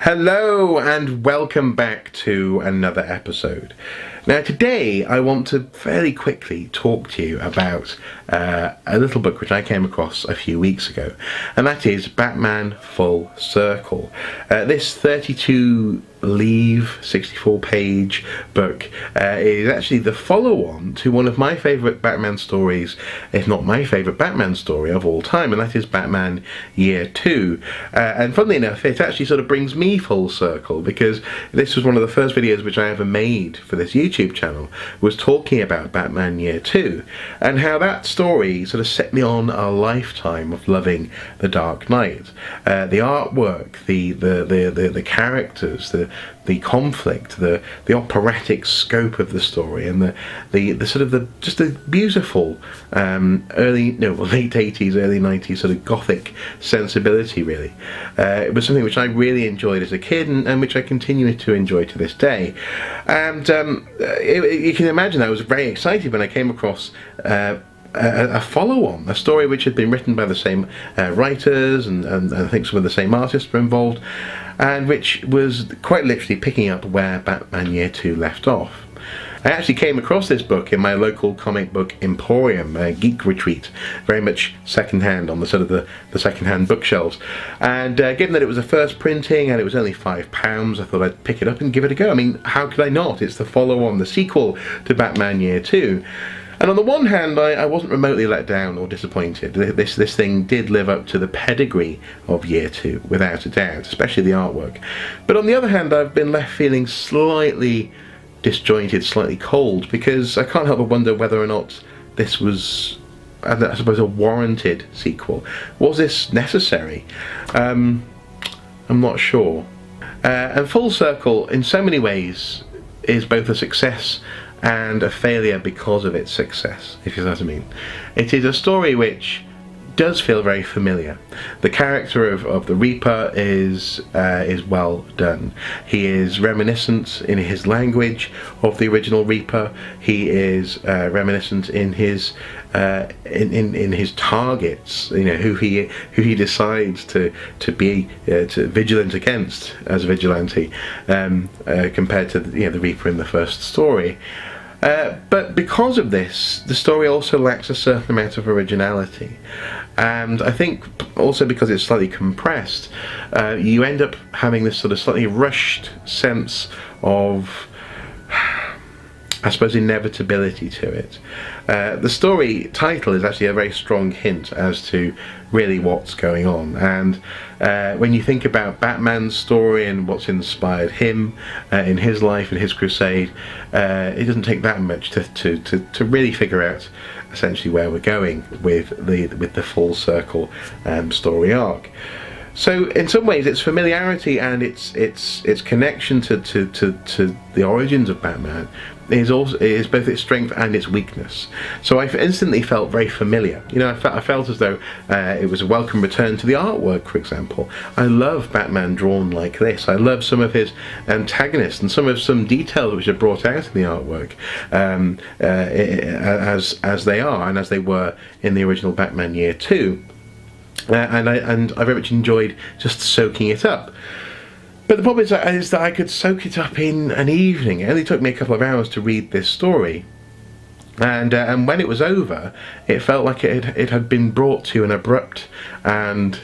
Hello and welcome back to another episode. Now today I want to fairly quickly talk to you about a little book which I came across a few weeks ago, and that is Batman Full Circle. This 32-leaf, 64-page book is actually the follow-on to one of my favourite Batman stories, if not my favourite Batman story of all time, and that is Batman Year 2. And funnily enough, it actually sort of brings me full circle, because this was one of the first videos which I ever made for this YouTube channel, was talking about Batman Year 2, and how that story sort of set me on a lifetime of loving The Dark Knight. The artwork, the characters, the conflict, the operatic scope of the story, and the sort of the beautiful late 80s, early 90s sort of gothic sensibility, really. It was something which I really enjoyed as a kid, and which I continue to enjoy to this day. And you can imagine I was very excited when I came across a follow-on, a story which had been written by the same writers, and I think some of the same artists were involved, and which was quite literally picking up where Batman Year 2 left off. I actually came across this book in my local comic book emporium, Geek Retreat, very much second-hand on the sort of the second-hand bookshelves. And given that it was a first printing and it was only £5, I thought I'd pick it up and give it a go. I mean, how could I not? It's the follow-on, the sequel to Batman Year 2. And on the one hand, I wasn't remotely let down or disappointed. This thing did live up to the pedigree of Year 2, without a doubt, especially the artwork. But on the other hand, I've been left feeling slightly disjointed, slightly cold, because I can't help but wonder whether or not this was, I suppose, a warranted sequel. Was this necessary? I'm not sure. And Full Circle, in so many ways, is both a success and a failure because of its success, if you know what I mean. It is a story which does feel very familiar. The character of the Reaper is well done. He is reminiscent in his language of the original Reaper. He is reminiscent in his in his targets. You know, who he decides to be vigilant against as a vigilante, compared to the Reaper in the first story. But because of this, the story also lacks a certain amount of originality, and I think also because it's slightly compressed, you end up having this sort of slightly rushed sense of, I suppose, inevitability to it. The story title is actually a very strong hint as to really what's going on, and when you think about Batman's story and what's inspired him in his life and his crusade, it doesn't take that much to really figure out essentially where we're going with the Full Circle story arc. So in some ways, its familiarity and its connection to the origins of Batman is both its strength and its weakness. So I instantly felt very familiar. You know, I felt as though it was a welcome return to the artwork, for example. I love Batman drawn like this. I love some of his antagonists and some details which are brought out in the artwork, as they are and as they were in the original Batman Year 2. And I very much enjoyed just soaking it up. But the problem is that I could soak it up in an evening. It only took me a couple of hours to read this story, and when it was over, it felt like it had been brought to an abrupt and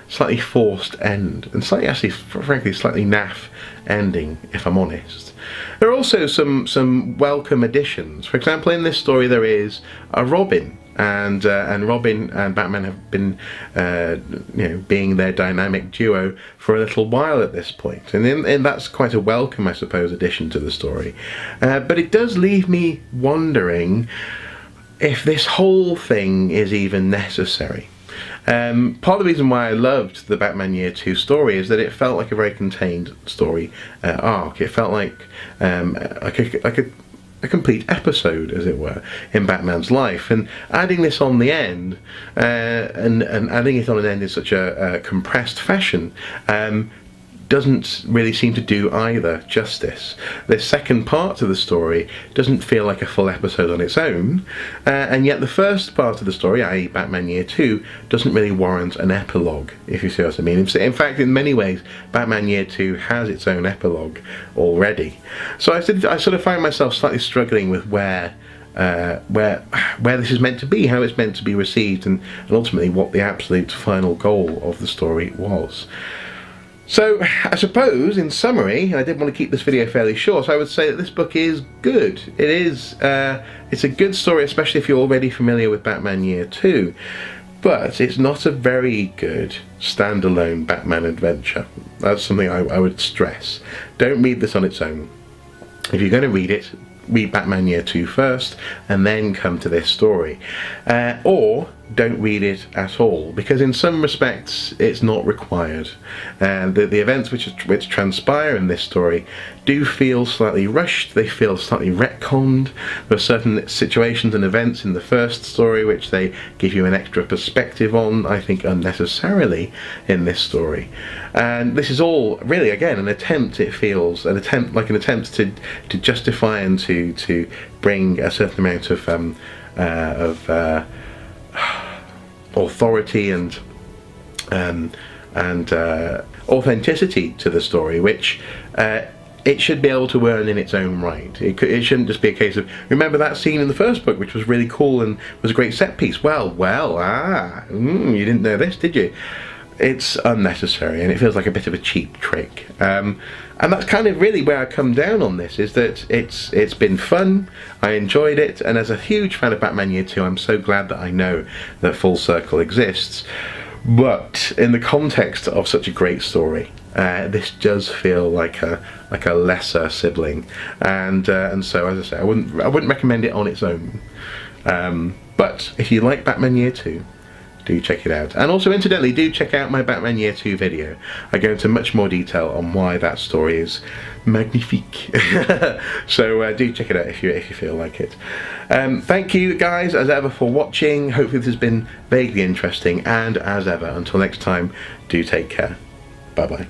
slightly forced end, and frankly slightly naff ending, if I'm honest. There are also some welcome additions. For example, in this story there is a Robin. And Robin and Batman have been, being their dynamic duo for a little while at this point, and that's quite a welcome, I suppose, addition to the story. But it does leave me wondering if this whole thing is even necessary. Part of the reason why I loved the Batman Year 2 story is that it felt like a very contained story arc. It felt like a complete episode, as it were, in Batman's life, and adding this on the end, and adding it on an end in such a compressed fashion, doesn't really seem to do either justice. The second part of the story doesn't feel like a full episode on its own, and yet the first part of the story, i.e. Batman Year 2, doesn't really warrant an epilogue, if you see what I mean. In fact, in many ways, Batman Year 2 has its own epilogue already. So I sort of find myself slightly struggling with where this is meant to be, how it's meant to be received, and ultimately what the absolute final goal of the story was. So I suppose, in summary, I did want to keep this video fairly short, so I would say that this book is good. It is, it's a good story, especially if you're already familiar with Batman Year 2, but it's not a very good standalone Batman adventure. That's something I would stress. Don't read this on its own. If you're going to read it, read Batman Year 2 first, and then come to this story. Or don't read it at all, because in some respects it's not required. The events which transpire in this story do feel slightly rushed, they feel slightly retconned. There are certain situations and events in the first story which they give you an extra perspective on, I think unnecessarily, in this story. And this is all really, again, an attempt, it feels, an attempt to justify and to bring a certain amount of authority and authenticity to the story, which it should be able to earn in its own right. It shouldn't just be a case of, remember that scene in the first book which was really cool and was a great set piece? You didn't know this, did you? It's unnecessary, and it feels like a bit of a cheap trick. And that's kind of really where I come down on this, is that it's been fun, I enjoyed it, and as a huge fan of Batman Year 2, I'm so glad that I know that Full Circle exists. But in the context of such a great story, this does feel like a lesser sibling, and so, as I say, I wouldn't recommend it on its own. But if you like Batman Year 2, do check it out. And also, incidentally, do check out my Batman Year 2 video. I go into much more detail on why that story is magnifique. So do check it out if you feel like it. Thank you guys, as ever, for watching. Hopefully this has been vaguely interesting, and as ever, until next time, do take care. Bye bye.